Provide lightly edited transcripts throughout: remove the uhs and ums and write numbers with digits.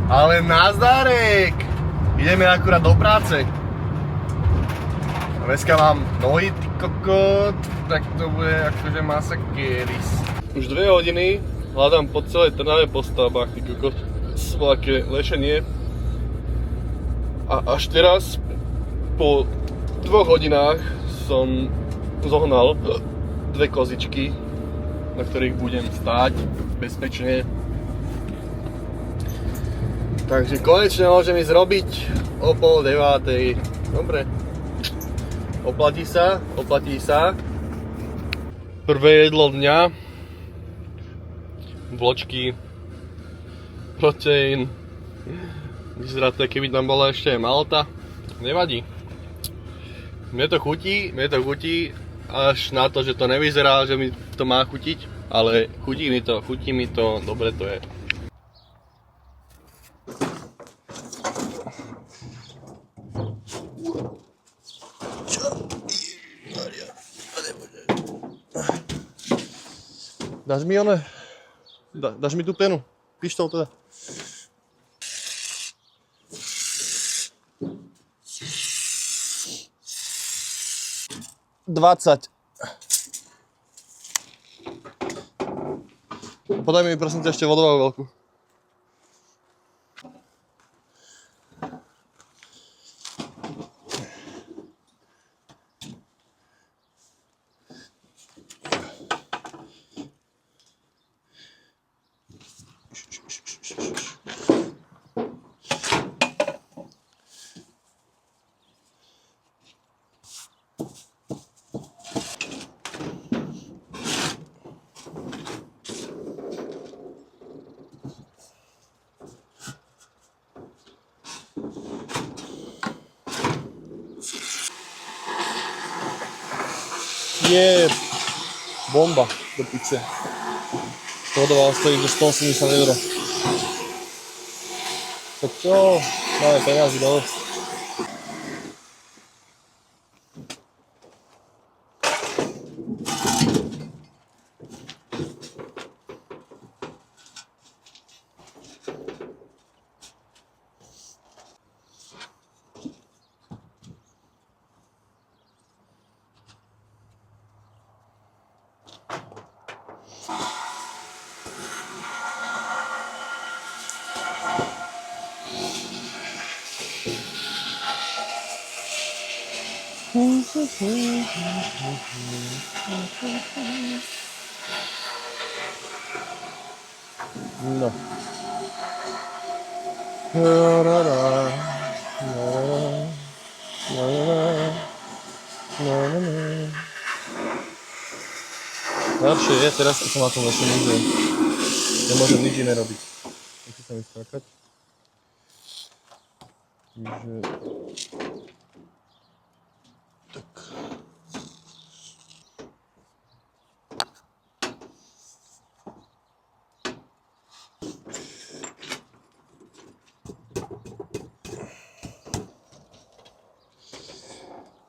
Ale nazdarek! Ideme akurát do práce. Dneska mám nohy, ty kokot, tak to bude akože masakéris. Už 2 hodiny hľadám po celej Trnave po stavbách, ty kokot. Aké lešenie. A až teraz, po 2 hodinách, som zohnal 2 kozičky, na ktorých budem stáť bezpečne. Takže konečne môžem ísť robiť o 8:30. Dobre. Oplatí sa. Prvé jedlo dňa. Vločky. Proteín. Vyzerá to, keby tam bola ešte aj malta. Nevadí. Mne to chutí, až na to, že to nevyzerá, že mi to má chutiť. Ale chutí mi to, dobre to je. Dáš mi one? Dáš mi tú penu? Pištol teda. $20. Podaj mi prosím ťa ešte vodovú veľkú. Je bomba do piče. Vodová stojí do 180 €. Tak čo? Máme peniazy dosť. No. Najlepšie je teraz, keď som na tom lešení, že nemôžem nič iné robiť. Musím sa mi skákať. Čiže... Tak.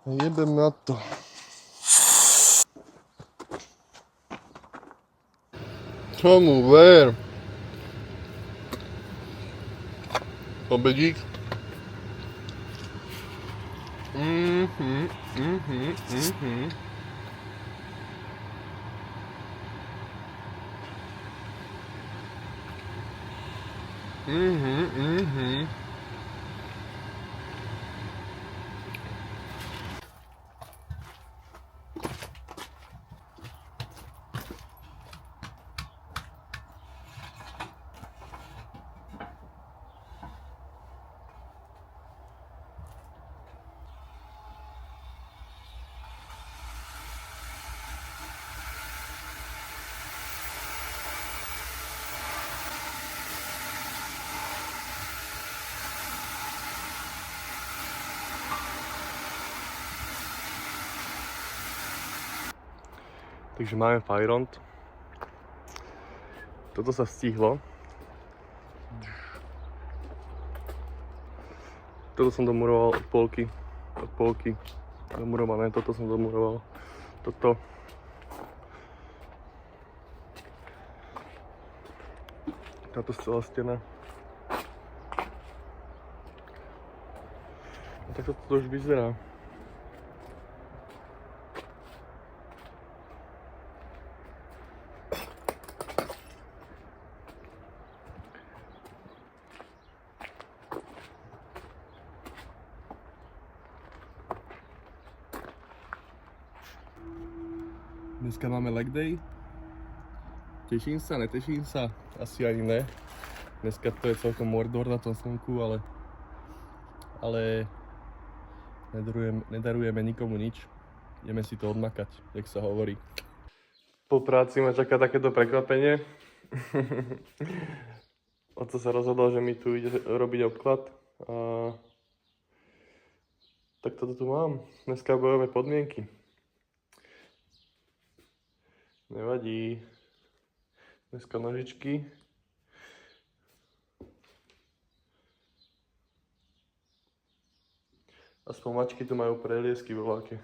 Jebem na to. Čomu ver? Obedík. Takže máme fajront. Toto sa stihlo. Toto som domuroval od polky. Domurované, toto som domuroval. Toto. Táto celá stena. Tak to už vyzerá. Dneska máme leg day. Teším sa, neteším sa? Asi ani ne. Dneska to je celkom mordor na tom slnku, ale nedarujeme nikomu nič. Ideme si to odmakať, jak sa hovorí. Po práci ma čaká takéto prekvapenie. Oco sa rozhodol, že mi tu ide robiť obklad. Tak toto tu mám. Dneska bojové podmienky. Nevadí. Dneska nožičky. Aspoň mačky tu majú preliesky voľaké.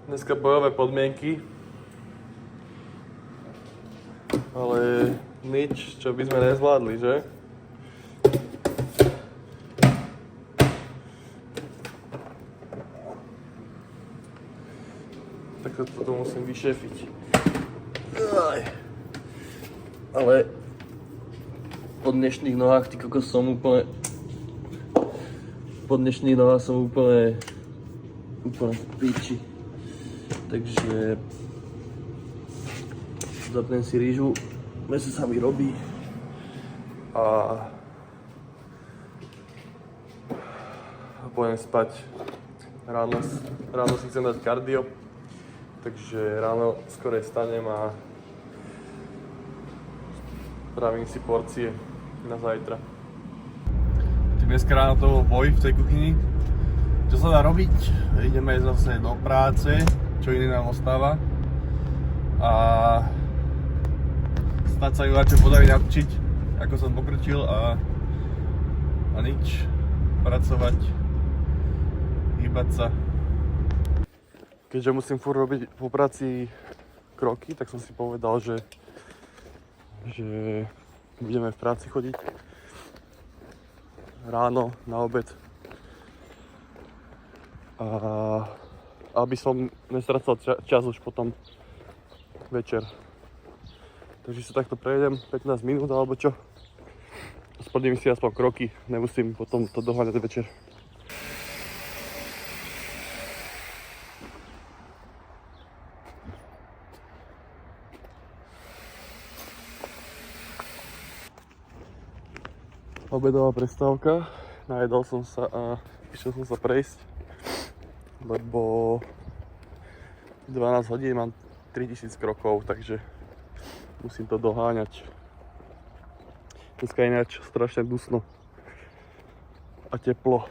Dneska bojové podmienky, ale nič, čo by sme nezvládli, že? Tak to toto musím vyšefiť. Ale po dnešných nohách, ty kokos, som úplne... Po dnešných nohách som úplne v piči. Takže... Zapnem si rýžu, meso sa mi robí. A pôjdem spať. Ráno si chcem dať kardio, takže ráno skore stanem a spravím si porcie na zajtra. Dneska ráno to bol boj v tej kuchyni. Čo sa dá robiť? Ideme zase do práce, čo iné nám ostáva. A snad sa ju radšej podarí naučiť, ako som pokročil a nič, pracovať, hýbať sa. Keďže musím furt robiť po práci kroky, tak som si povedal, že budeme v práci chodiť ráno, na obed. A aby som nestracal čas už potom večer. Takže sa takto prejdem 15 minút alebo čo. Splním si aspoň kroky, nemusím potom to doháňať večer. Obedová prestávka, najedol som sa a išiel som sa prejsť, lebo 12 hodín mám 3000 krokov, takže musím to doháňať. Dneska je ináč strašne dusno a teplo.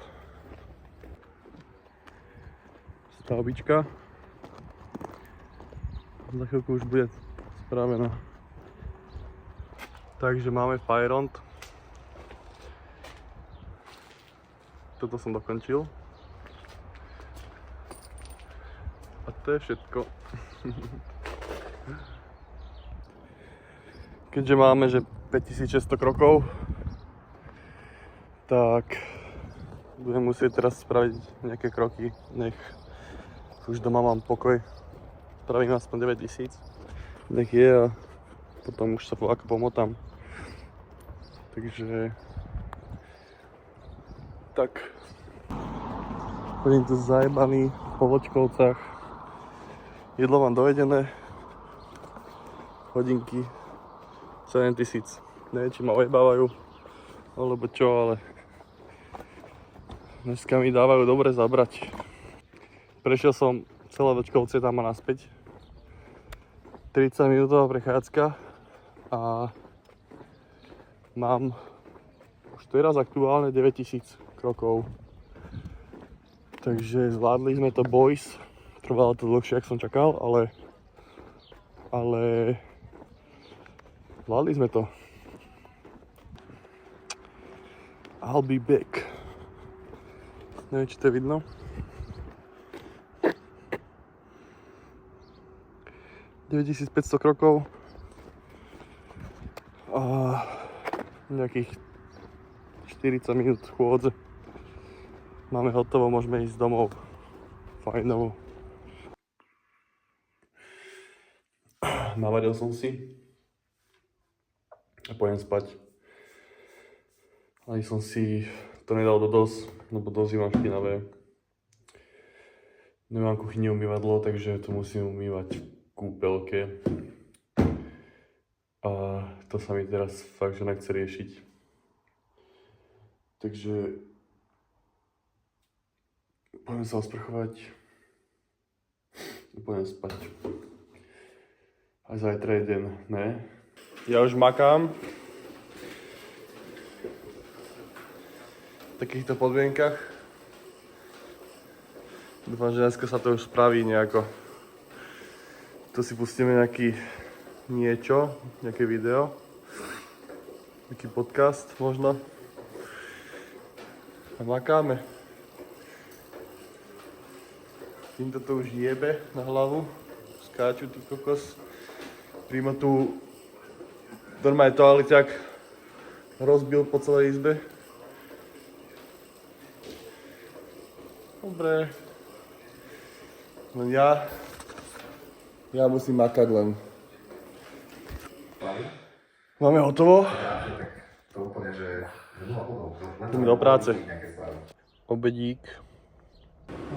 Stavbička. Za chvíľku už bude spravená. Takže máme Fajront. Toto som dokončil. A to je všetko. Keďže máme že 5600 krokov, tak budem musieť teraz spraviť nejaké kroky, nech už doma mám pokoj. Spravím aspoň 9000. Nech je a potom už sa ako pomotám. Takže tak. Chodím tu zajebaný po Vočkovcach. Jedlo mám dojedené. Hodinky 7000. Neviem, či ma ojebávajú alebo čo, ale dneska mi dávajú dobre zabrať. Prešiel som celé Vočkovce tam a naspäť. 30 minútová prechádzka a mám už teraz aktuálne 9000 krokov. Takže zvládli sme to, boys. Trvalo to dlhšie, ako som čakal, ale zvládli sme to. I'll be back. Neviem, či to je vidno. ...9500 krokov. A nejakých 40 minút chôdze. Máme hotovo, môžeme ísť domov. Fajnovo. Navadil som si. A pôjdem spať. Ani som si to nedal do DOS, lebo DOS mám špinavé. Nemám kuchyni umývadlo, takže to musím umývať v kúpeľke. A to sa mi teraz fakt, že nechce riešiť. Takže pôjdem sa osprchovať a pôjdem spať. Aj zajtra je deň, ne? Ja už makám v takýchto podmienkach. Dúfam, že dneska sa to už spraví nejako. Tu si pustíme nejaké video, nejaký podcast možno. A makáme. Týmto to už jebe na hlavu. Skáču tí kokos. Prímo tu normálne toaleťak rozbil po celej izbe. Dobre. Len ja Ja musím makať len. Máme hotovo. Ideme do práce. Obedík.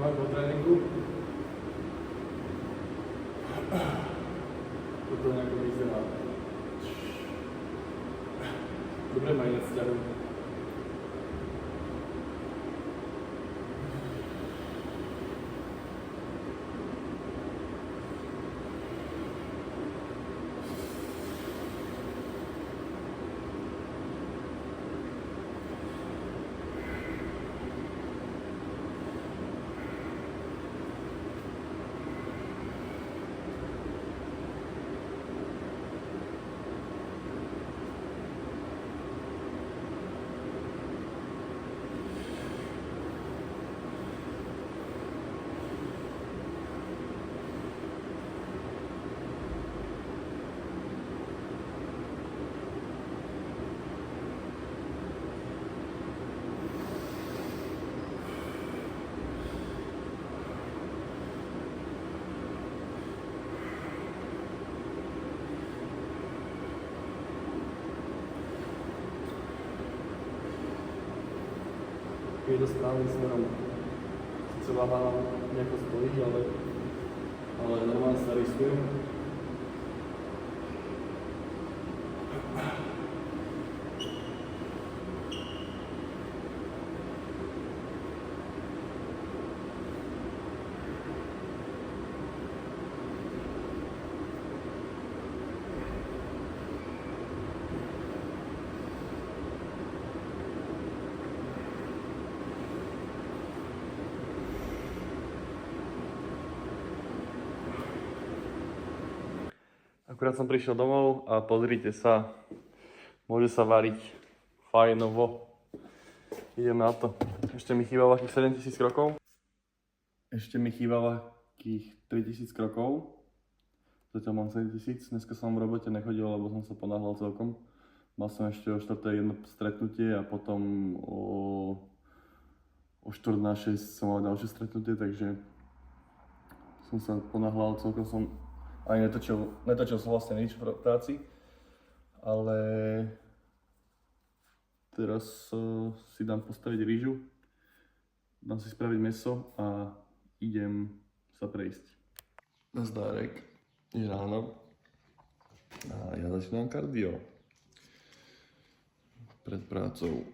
Máme po tréningu. Toto nejako vyzerá. Dobre ma ináč ťahujú. Je to správnym smerom. Sice váha nejako stojí, ale normálne sa riskujem. Akurát som prišiel domov a pozrite sa, môže sa variť fajnovo. Idem na to. Ešte mi chýba akých 7000 krokov. Ešte mi chýba akých 3000 krokov. Zatiaľ mám 7000. Dneska som v robote nechodil, lebo som sa ponáhľal celkom. Mal som ešte o 4. jedno stretnutie a potom o 4 na 6 som mal ďalšie stretnutie, takže som sa ponáhľal, celkom som ani netočil som vlastne nič v práci, ale teraz si dám postaviť rýžu, dám si spraviť mäso a idem sa prejsť. Nazdárek, je ráno a ja začínam kardio pred prácou.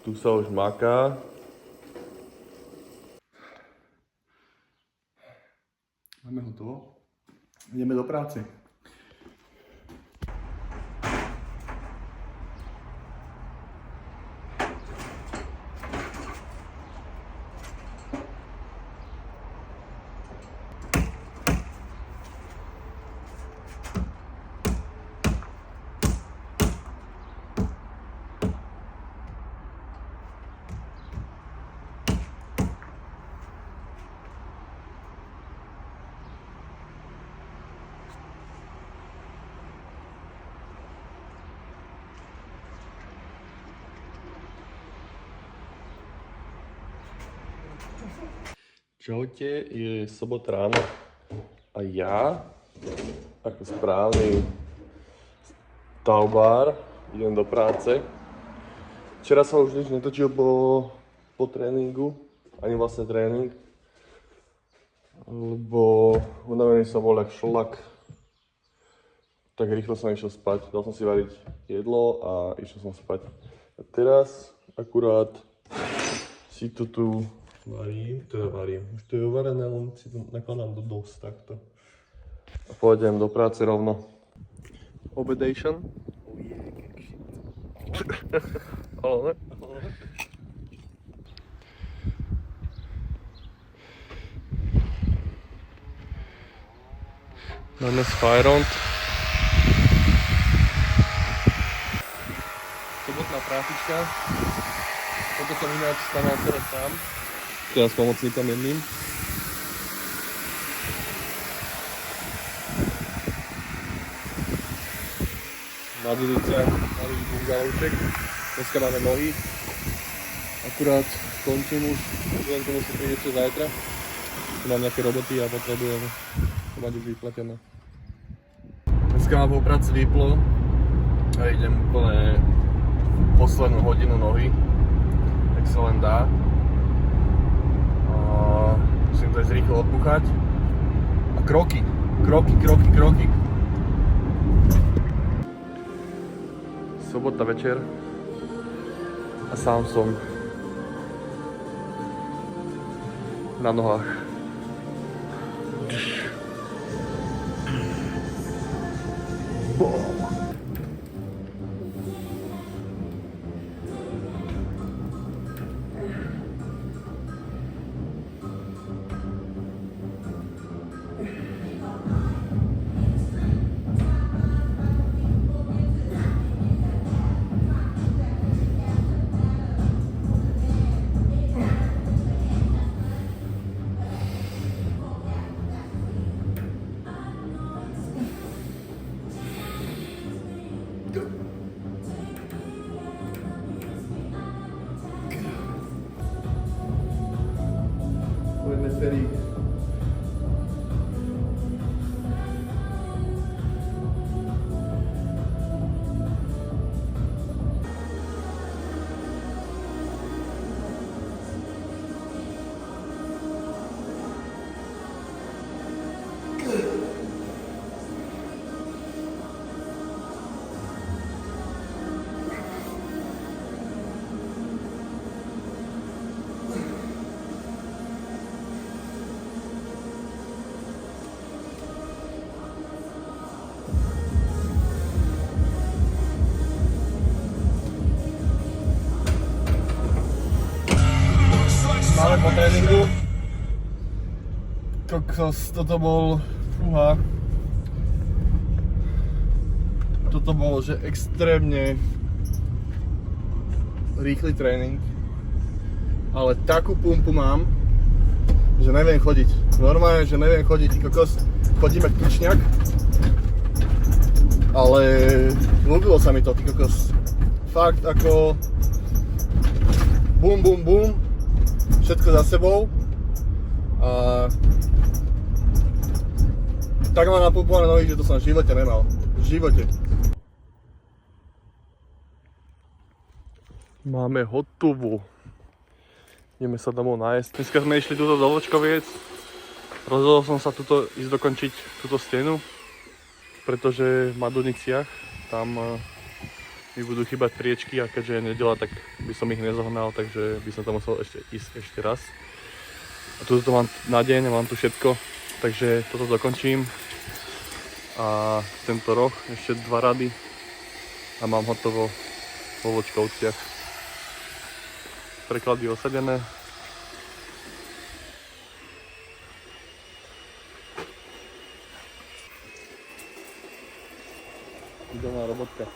Tu sa už maká. Máme hotovo. Ideme do práce. Čaute, je sobota ráno a ja, ako správny stavbár, idem do práce. Včera som už nič netočil po tréningu, ani vlastne tréning, lebo unavený som bol jak šlak. Tak rýchlo som išiel spať, dal som si variť jedlo a išiel som spať. A teraz akurát si to tu varím. Už to je uvarené, len si to nakladám do dos takto. A pôjdem do práce rovno. Obedation. Ale. Máme Spyrond. Sobotná prácička. Toto som ináč staval teraz sám. Teraz s pomocníkom jedným. Na budúce malý bungalovček. Dneska máme nohy. Akurát končím už, budem to musieť prísť ešte zajtra. Mám nejaké roboty a potrebujem to mať už vyplatené. Dneska ma po práci vyplo a idem úplne poslednú hodinu nohy, tak sa len dá. Musím to aj rýchlo odbuchať. A kroky. Sobota večer a sám som na nohách. Poďme seri. Máme po tréningu. Kokos, toto bol... Fúha. Toto bol, že extrémne rýchly tréning. Ale takú pumpu mám, že neviem chodiť. Normálne, že neviem chodiť, kokos. Chodím jak tučňak. Ale ľúbilo sa mi to, kokos. Fakt ako... Bum, bum, bum. Všetko za sebou a tak mám napumpované nohy, že to som v živote nemal. V živote. Máme hotovú. Ideme sa domov nájsť. Dneska sme išli túto do Vlčkoviec. Rozhodol som sa tuto ísť dokončiť túto stenu, pretože v Maduniciach tam mi budú chýbať priečky a keďže je nedeľa, tak by som ich nezohnal, takže by som to musel ísť ešte raz. A tu to mám na deň, mám tu všetko, takže toto dokončím. A tento roh, ešte 2 rady a mám hotovo vo Vlčkovciach. Preklady osadené. Ideálna robotka.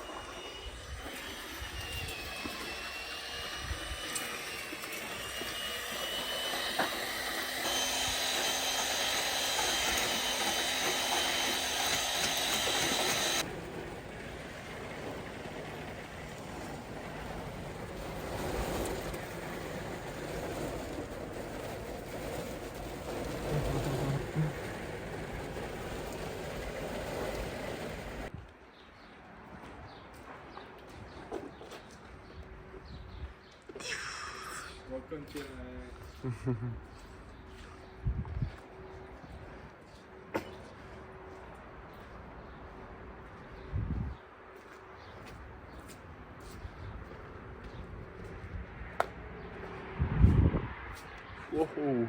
Whoa.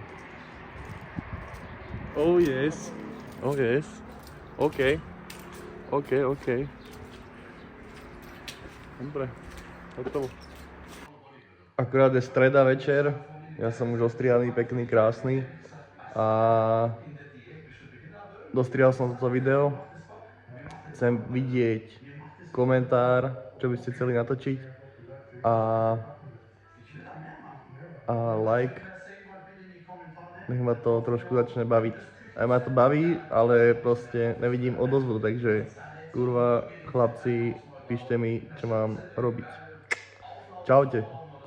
Oh yes. Oh yes. Okay. Okay. Dobre, hotovo. Akurát je streda večer, ja som už ostrihaný, pekný, krásny a dostrihal som toto video. Chcem vidieť komentár, čo by ste chceli natočiť a like. Nech ma to trošku začne baviť. Aj ma to baví, ale proste nevidím odozvu, takže kurva, chlapci, píšte mi, čo mám robiť. Čaute.